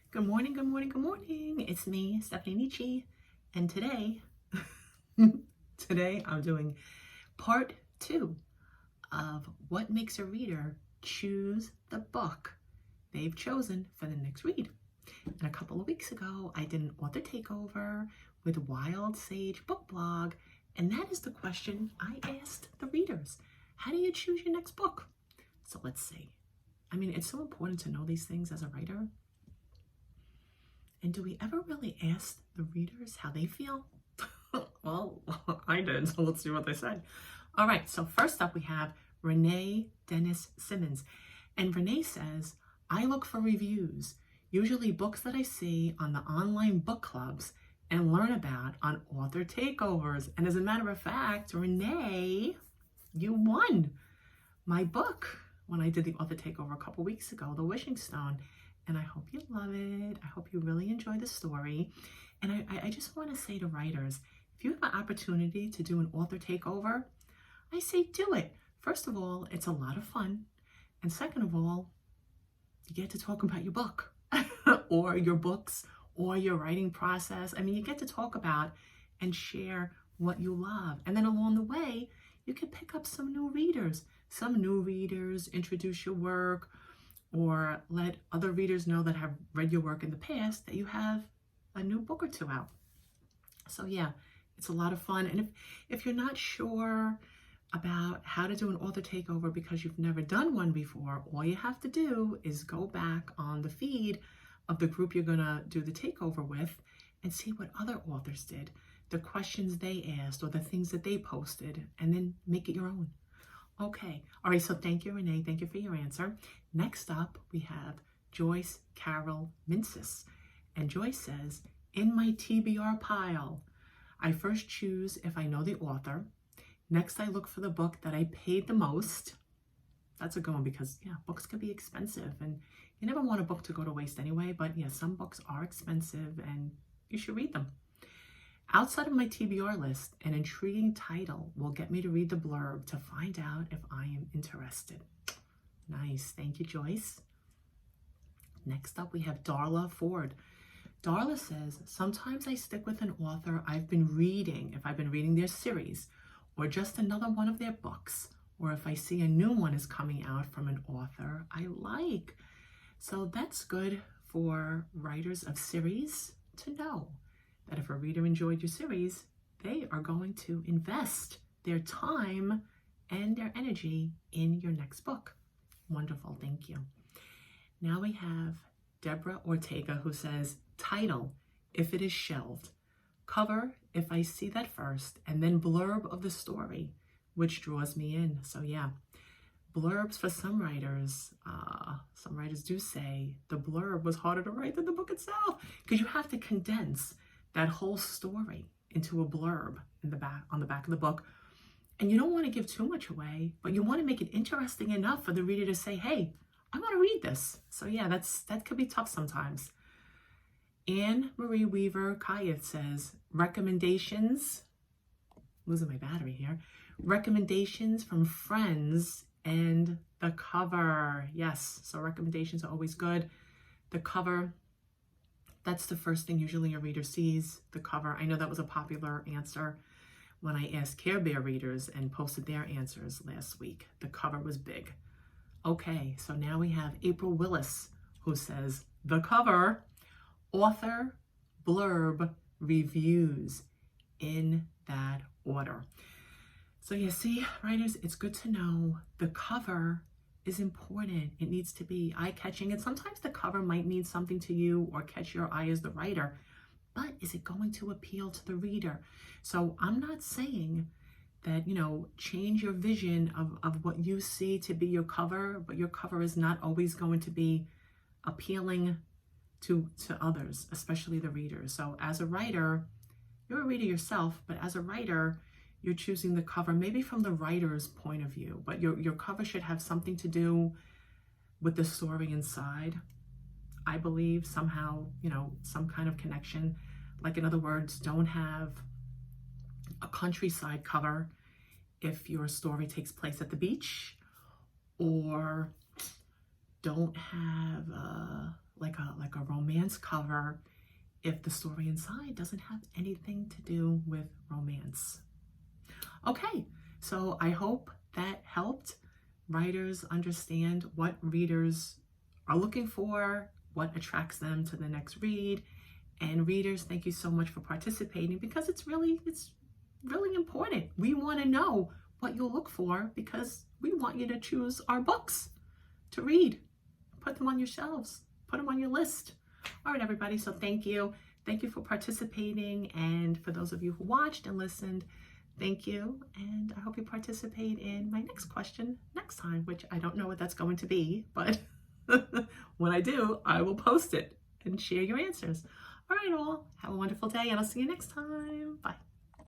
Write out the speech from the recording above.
Good morning, good morning, good morning. It's me, Stephanie Nietzsche, and today I'm doing part 2 of what makes a reader choose the book they've chosen for the next read. And a couple of weeks ago, I did an author takeover with Wild Sage Book Blog, and that is the question I asked the readers. How do you choose your next book? So let's see. I mean, it's so important to know these things as a writer. And do we ever really ask the readers how they feel? Well, I did, so let's see what they say. All right, so first up we have Renee Dennis Simmons. And Renee says, I look for reviews, usually books that I see on the online book clubs and learn about on author takeovers. And as a matter of fact, Renee, you won my book when I did the author takeover a couple weeks ago, The Wishing Stone. And I hope you love it. I hope you really enjoy the story. And I just want to say to writers, if you have an opportunity to do an author takeover, I say do it. First of all, it's a lot of fun. And second of all, you get to talk about your book or your books or your writing process. I mean, you get to talk about and share what you love. And then along the way, you can pick up some new readers. Some new readers, introduce your work, or let other readers know that have read your work in the past that you have a new book or two out. So yeah, it's a lot of fun. And if you're not sure about how to do an author takeover because you've never done one before, all you have to do is go back on the feed of the group you're gonna do the takeover with and see what other authors did, the questions they asked or the things that they posted, and then make it your own. Okay, all right, so thank you, Renee. Thank you for your answer. Next up, we have Joyce Carol Mincis. And Joyce says, in my TBR pile, I first choose if I know the author. Next, I look for the book that I paid the most. That's a good one because, yeah, books can be expensive. And you never want a book to go to waste anyway. But, yeah, some books are expensive and you should read them. Outside of my TBR list, an intriguing title will get me to read the blurb to find out if I am interested. Nice. Thank you, Joyce. Next up, we have Darla Ford. Darla says, sometimes I stick with an author I've been reading, if I've been reading their series, or just another one of their books, or if I see a new one is coming out from an author I like. So that's good for writers of series to know that if a reader enjoyed your series, they are going to invest their time and their energy in your next book. Wonderful, thank you. Now we have Deborah Ortega who says, title, if it is shelved. Cover, if I see that first, and then blurb of the story, which draws me in. So yeah, blurbs for some writers do say the blurb was harder to write than the book itself because you have to condense that whole story into a blurb in the back, on the back of the book. And you don't want to give too much away, but you want to make it interesting enough for the reader to say, hey, I want to read this. So yeah, that could be tough sometimes. Anne Marie Weaver Kayeth says, recommendations, losing my battery here, recommendations from friends and the cover. Yes, so recommendations are always good. The cover, that's the first thing usually a reader sees, the cover. I know that was a popular answer when I asked Care Bear readers and posted their answers last week. The cover was big. Okay, so now we have April Willis who says, the cover, author, blurb, reviews, in that order. So you see, writers, it's good to know the cover is important. It needs to be eye-catching, and sometimes the cover might mean something to you or catch your eye as the writer, but is it going to appeal to the reader? So I'm not saying that, change your vision of what you see to be your cover, but your cover is not always going to be appealing to others, especially the readers. So as a writer, you're a reader yourself, but as a writer, you're choosing the cover maybe from the writer's point of view, but your cover should have something to do with the story inside. I believe somehow, some kind of connection. Like in other words, don't have a countryside cover if your story takes place at the beach, or don't have like a romance cover if the story inside doesn't have anything to do with romance. Okay, so I hope that helped writers understand what readers are looking for, what attracts them to the next read. And readers, thank you so much for participating, because it's really important. We want to know what you'll look for, because we want you to choose our books to read. Put them on your shelves, put them on your list. All right, everybody, so thank you. Thank you for participating, and for those of you who watched and listened, thank you, and I hope you participate in my next question next time, which I don't know what that's going to be, but when I do, I will post it and share your answers. All right, all, have a wonderful day, and I'll see you next time. Bye.